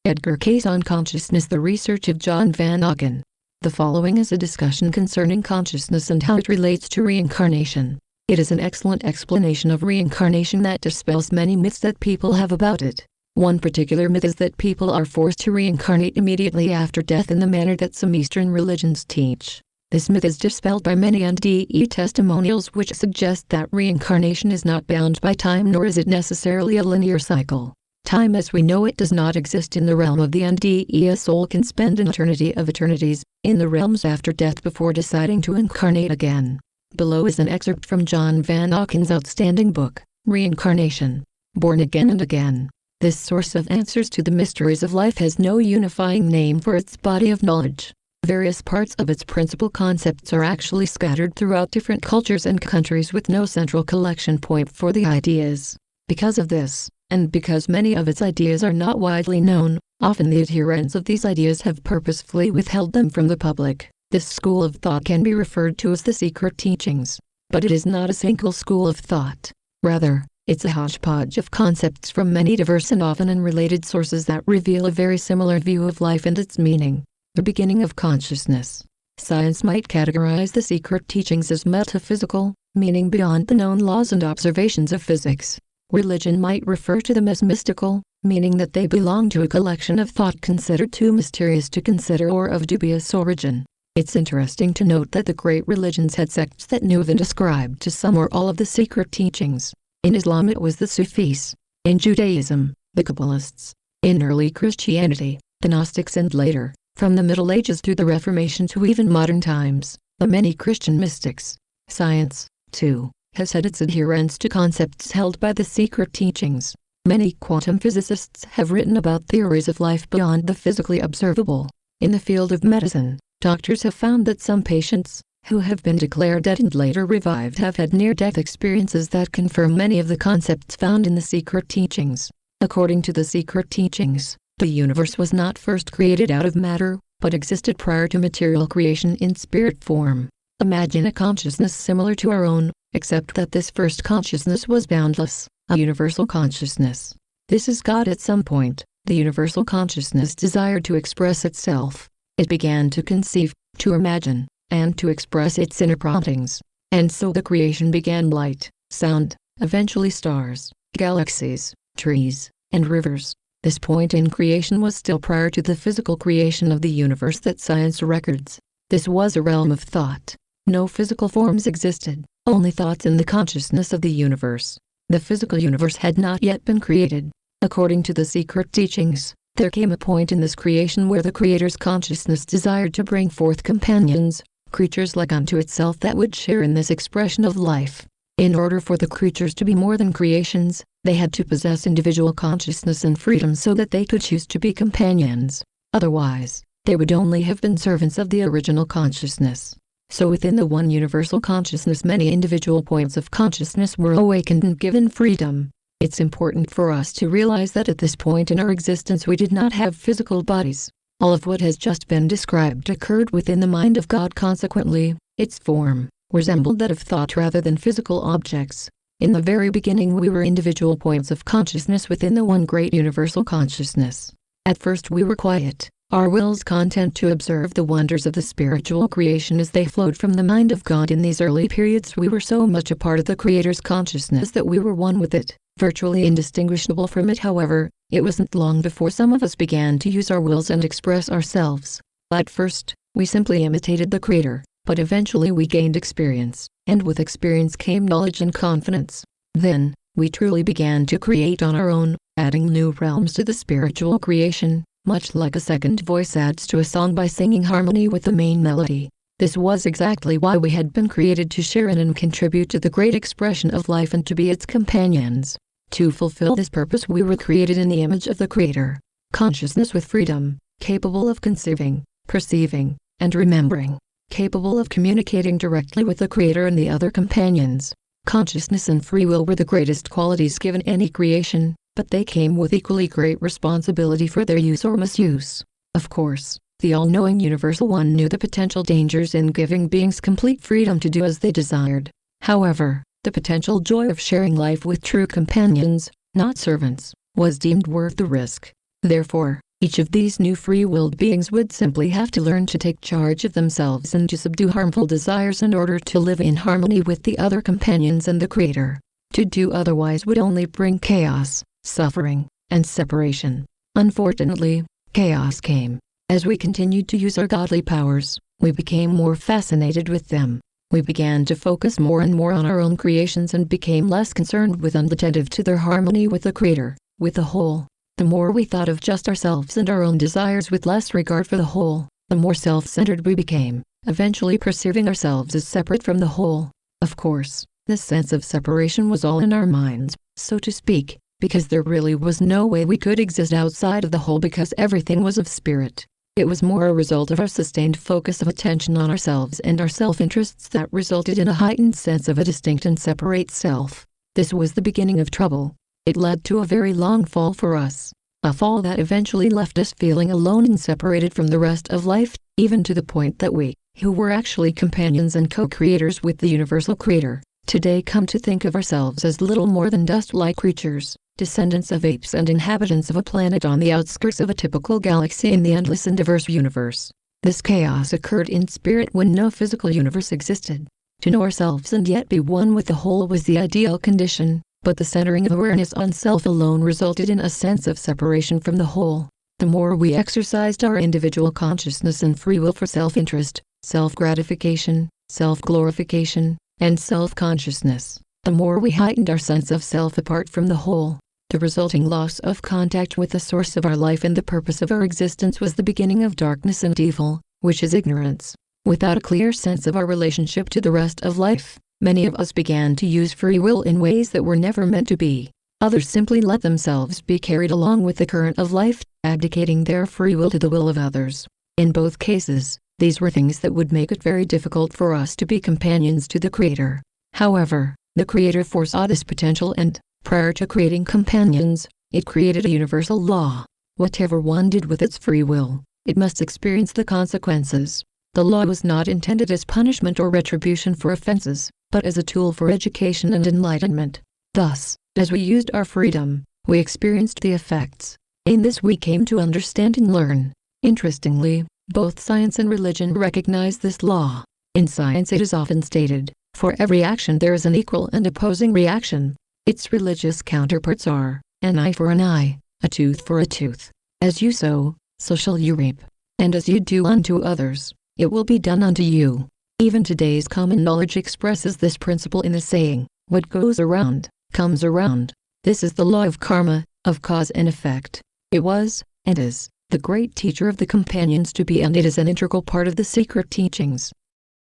Edgar Cayce on Consciousness, the research of John Van Auken. The following is a discussion concerning consciousness and how it relates to reincarnation. It is an excellent explanation of reincarnation that dispels many myths that people have about it. One particular myth is that people are forced to reincarnate immediately after death in the manner that some Eastern religions teach. This myth is dispelled by many NDE testimonials which suggest that reincarnation is not bound by time, nor is it necessarily a linear cycle. Time as we know it does not exist in the realm of the NDE. A soul can spend an eternity of eternities in the realms after death before deciding to incarnate again. Below is an excerpt from John Van Auken's outstanding book, Reincarnation, Born Again and Again. This source of answers to the mysteries of life has no unifying name for its body of knowledge. Various parts of its principal concepts are actually scattered throughout different cultures and countries with no central collection point for the ideas. Because of this, and because many of its ideas are not widely known, often the adherents of these ideas have purposefully withheld them from the public. This school of thought can be referred to as the secret teachings. But it is not a single school of thought. Rather, it's a hodgepodge of concepts from many diverse and often unrelated sources that reveal a very similar view of life and its meaning. The beginning of consciousness. Science might categorize the secret teachings as metaphysical, meaning beyond the known laws and observations of physics. Religion might refer to them as mystical, meaning that they belong to a collection of thought considered too mysterious to consider or of dubious origin. It's interesting to note that the great religions had sects that knew of and ascribed to some or all of the secret teachings. In Islam it was the Sufis. In Judaism, the Kabbalists. In early Christianity, the Gnostics, and later, from the Middle Ages through the Reformation to even modern times, the many Christian mystics. Science, too, has had its adherents to concepts held by the secret teachings. Many quantum physicists have written about theories of life beyond the physically observable. In the field of medicine, doctors have found that some patients, who have been declared dead and later revived, have had near-death experiences that confirm many of the concepts found in the secret teachings. According to the secret teachings, the universe was not first created out of matter, but existed prior to material creation in spirit form. Imagine a consciousness similar to our own, except that this first consciousness was boundless, a universal consciousness. This is God. At some point, the universal consciousness desired to express itself. It began to conceive, to imagine, and to express its inner promptings. And so the creation began: light, sound, eventually stars, galaxies, trees, and rivers. This point in creation was still prior to the physical creation of the universe that science records. This was a realm of thought. No physical forms existed, only thoughts in the consciousness of the universe. The physical universe had not yet been created. According to the secret teachings, there came a point in this creation where the Creator's consciousness desired to bring forth companions, creatures like unto itself that would share in this expression of life. In order for the creatures to be more than creations, they had to possess individual consciousness and freedom so that they could choose to be companions. Otherwise, they would only have been servants of the original consciousness. So within the one universal consciousness, many individual points of consciousness were awakened and given freedom. It's important for us to realize that at this point in our existence we did not have physical bodies. All of what has just been described occurred within the mind of God. Consequently, its form resembled that of thought rather than physical objects. In the very beginning we were individual points of consciousness within the one great universal consciousness. At first we were quiet, our wills content to observe the wonders of the spiritual creation as they flowed from the mind of God. In these early periods we were so much a part of the Creator's consciousness that we were one with it, virtually indistinguishable from it. However, it wasn't long before some of us began to use our wills and express ourselves. At first, we simply imitated the Creator, but eventually we gained experience, and with experience came knowledge and confidence. Then, we truly began to create on our own, adding new realms to the spiritual creation, much like a second voice adds to a song by singing harmony with the main melody. This was exactly why we had been created, to share in and contribute to the great expression of life and to be its companions. To fulfill this purpose we were created in the image of the Creator. Consciousness with freedom, capable of conceiving, perceiving, and remembering. Capable of communicating directly with the Creator and the other companions. Consciousness and free will were the greatest qualities given any creation, but they came with equally great responsibility for their use or misuse. Of course, the all-knowing Universal One knew the potential dangers in giving beings complete freedom to do as they desired. However, the potential joy of sharing life with true companions, not servants, was deemed worth the risk. Therefore, Each of these new free-willed beings would simply have to learn to take charge of themselves and to subdue harmful desires in order to live in harmony with the other companions and the Creator. To do otherwise would only bring chaos, suffering, and separation. Unfortunately, chaos came. As we continued to use our godly powers, we became more fascinated with them. We began to focus more and more on our own creations and became less concerned with and attentive to their harmony with the Creator, with the whole. The more we thought of just ourselves and our own desires with less regard for the whole, the more self-centered we became, eventually perceiving ourselves as separate from the whole. Of course, this sense of separation was all in our minds, so to speak, because there really was no way we could exist outside of the whole because everything was of spirit. It was more a result of our sustained focus of attention on ourselves and our self-interests that resulted in a heightened sense of a distinct and separate self. This was the beginning of trouble. It led to a very long fall for us. A fall that eventually left us feeling alone and separated from the rest of life, even to the point that we, who were actually companions and co-creators with the universal Creator, today come to think of ourselves as little more than dust-like creatures, descendants of apes and inhabitants of a planet on the outskirts of a typical galaxy in the endless and diverse universe. This chaos occurred in spirit when no physical universe existed. To know ourselves and yet be one with the whole was the ideal condition. But the centering of awareness on self alone resulted in a sense of separation from the whole. The more we exercised our individual consciousness and free will for self-interest, self-gratification, self-glorification, and self-consciousness, the more we heightened our sense of self apart from the whole. The resulting loss of contact with the source of our life and the purpose of our existence was the beginning of darkness and evil, which is ignorance. Without a clear sense of our relationship to the rest of life, many of us began to use free will in ways that were never meant to be. Others simply let themselves be carried along with the current of life, abdicating their free will to the will of others. In both cases, these were things that would make it very difficult for us to be companions to the Creator. However, the Creator foresaw this potential and, prior to creating companions, it created a universal law. Whatever one did with its free will, it must experience the consequences. The law was not intended as punishment or retribution for offenses, but as a tool for education and enlightenment. Thus, as we used our freedom, we experienced the effects. In this we came to understand and learn. Interestingly, both science and religion recognize this law. In science it is often stated, for every action there is an equal and opposing reaction. Its religious counterparts are, an eye for an eye, a tooth for a tooth. As you sow, so shall you reap. And as you do unto others, it will be done unto you. Even today's common knowledge expresses this principle in the saying, what goes around, comes around. This is the law of karma, of cause and effect. It was, and is, the great teacher of the companions to be, and it is an integral part of the secret teachings.